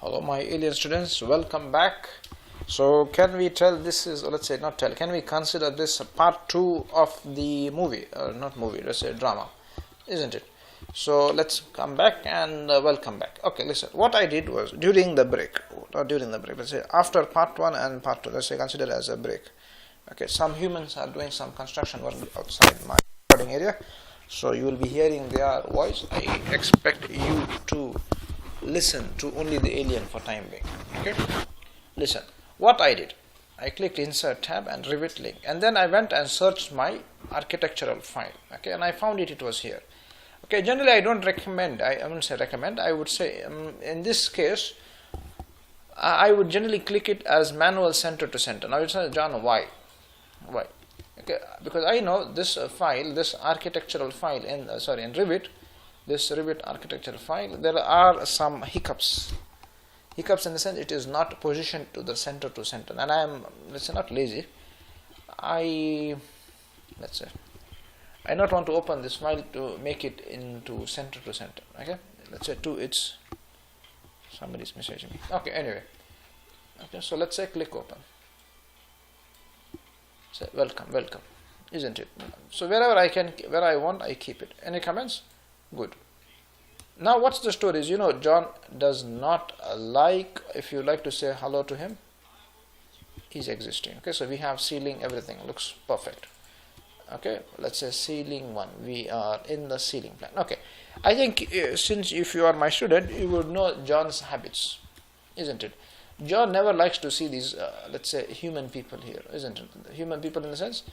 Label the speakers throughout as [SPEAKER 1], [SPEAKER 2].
[SPEAKER 1] Hello my alien students, welcome back. So can we tell this is, let's say not tell, can we consider this part 2 of the movie, not movie, let's say drama, isn't it? So let's come back and welcome back. Okay, listen, what I did was during the break, not during the break, let's say after part 1 and part 2, let's say consider it as a break. Okay, some humans are doing some construction work outside my recording area, so you will be hearing their voice. I expect you to listen to only the alien for time being. Okay, listen, what I did, I clicked insert tab and Revit link, and then I went and searched my architectural file. Okay, and I found it was here. Okay, generally I don't recommend, I wouldn't say recommend, I would say in this case I would generally click it as manual center to center. Now it's John, why? Okay, because I know this file, this architectural file in in Revit, this Revit architecture file, there are some hiccups in the sense it is not positioned to the center to center, and I am, let's say, not lazy. I not want to open this file to make it into center to center. Okay, let's say it's somebody's messaging me. Okay, anyway, okay, so let's say click open, say welcome, isn't it? So wherever I want, I keep it. Any comments? Good. Now what's the story is, John does not like, if you like to say hello to him, he's existing. Okay, so we have ceiling, everything looks perfect. Okay, let's say ceiling 1, we are in the ceiling plan. Okay, I think since if you are my student, you would know John's habits, isn't it? John never likes to see these let's say human people here, isn't it? Human people in the sense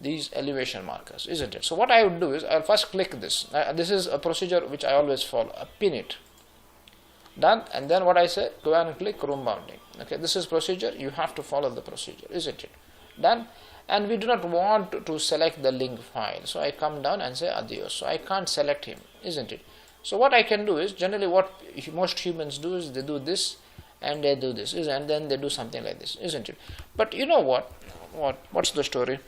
[SPEAKER 1] these elevation markers, isn't it? So what I would do is I'll first click this. This is a procedure which I always follow. Pin it, done, and then what I say, go and click room bounding. Okay, this is procedure, you have to follow the procedure, isn't it? Done. And we do not want to select the link file, so I come down and say adios. So I can't select him, isn't it? So what I can do is, generally what most humans do is they do this and they do this, and then they do something like this, isn't it? But you know what's the story?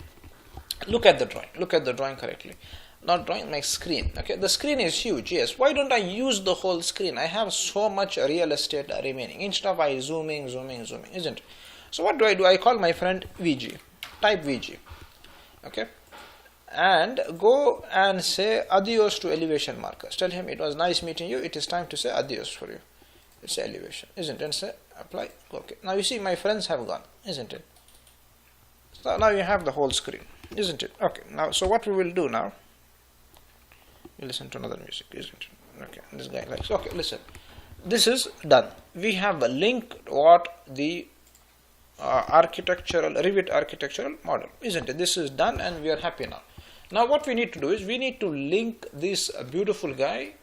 [SPEAKER 1] Look at the drawing correctly. Not drawing, my screen. Okay, the screen is huge, yes. Why don't I use the whole screen? I have so much real estate remaining. Instead of I zooming, isn't it? So what do? I call my friend VG, type VG, okay, and go and say adios to elevation markers. Tell him it was nice meeting you, it is time to say adios for you. It's elevation, isn't it? And say apply. Okay, now you see my friends have gone, isn't it? So now you have the whole screen, isn't it? Okay, now so what we will do now, we listen to another music, isn't it? Okay, this guy likes, okay, listen, this is done. We have linked what the Revit architectural model, isn't it? This is done and we are happy now. Now what we need to do is we need to link this beautiful guy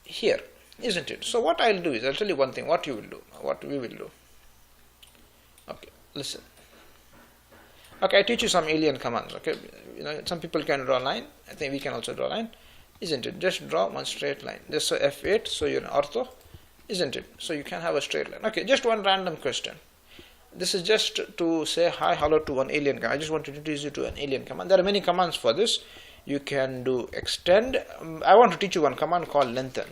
[SPEAKER 1] here, isn't it? So what I'll do is, I'll tell you one thing, what we will do. Okay, listen. Okay, I teach you some alien commands. Okay, some people can draw line. I think we can also draw line, isn't it? Just draw one straight line. Just so F8, so you're in ortho, isn't it? So you can have a straight line. Okay, just one random question. This is just to say hi, hello to an alien command. I just want to introduce you to an alien command. There are many commands for this. You can do extend. I want to teach you one command called lengthen.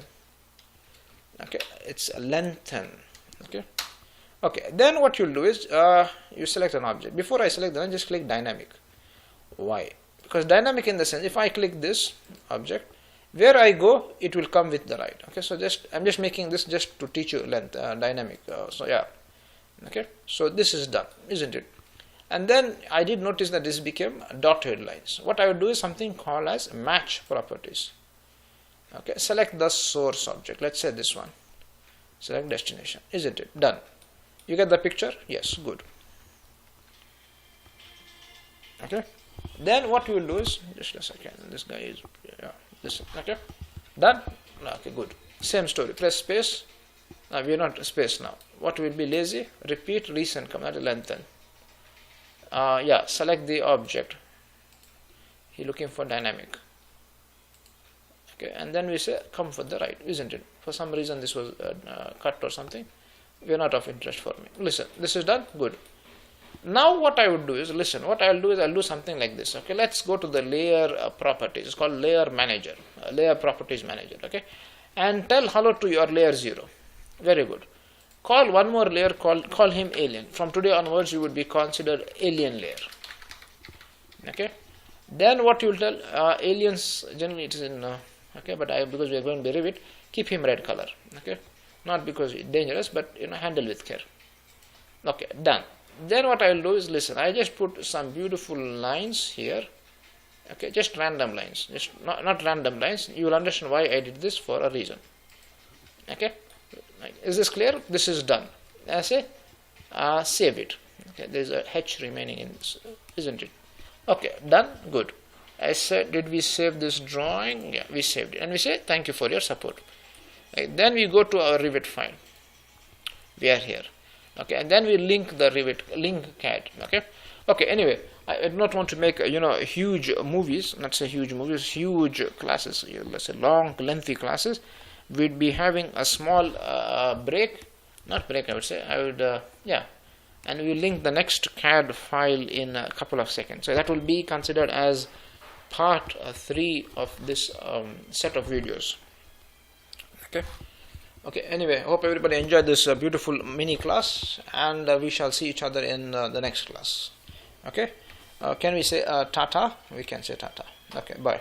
[SPEAKER 1] Okay, it's lengthen. Okay, then what you'll do is you select an object. Before I select that, just click dynamic. Why? Because dynamic in the sense, if I click this object, where I go, it will come with the right. Okay, so I'm just making this just to teach you length, dynamic. So yeah, okay, so this is done, isn't it? And then I did notice that this became dotted lines. What I would do is something called as match properties. Okay, select the source object. Let's say this one. Select destination, isn't it? Done. You get the picture? Yes, good. Okay, then what we will do is, just a second, this guy is, listen, okay, done. Okay, good. Same story, press space. Now we are not space now. What will be lazy? Repeat recent command, lengthen. Yeah, select the object. He looking for dynamic. Okay, and then we say come for the right, isn't it? For some reason this was cut or something. We are not of interest for me. Listen, this is done. Good. Now what I would do is, listen, what I'll do is I'll do something like this. Okay, let's go to the layer properties. It's called layer manager, layer properties manager. Okay, and tell hello to your layer 0. Very good. Call one more layer, call him alien. From today onwards you would be considered alien layer. Okay. Then what you will tell, aliens generally it is in okay, but because we are going to be Revit, keep him red color. Okay, not because it's dangerous, but handle with care. Okay, done. Then what I will do is, listen, I just put some beautiful lines here. Okay, just random lines, just not random lines. You will understand why I did this for a reason. Okay, is this clear? This is done. I say save it. Okay, there is a H remaining in this, isn't it? Okay, done. Good. I said, did we save this drawing? Yeah, we saved it, and we say thank you for your support. Okay, then we go to our Revit file. We are here. Okay, and then we link the Revit, link CAD. Okay. Anyway, I do not want to make huge movies. Not say huge movies, huge classes. Let's say long, lengthy classes. We'd be having a small break. Not break, I would say. And we will link the next CAD file in a couple of seconds. So that will be considered as part 3 of this set of videos. Okay, anyway, hope everybody enjoyed this beautiful mini class, and we shall see each other in the next class. Okay, can we say tata? We can say tata. Okay, bye.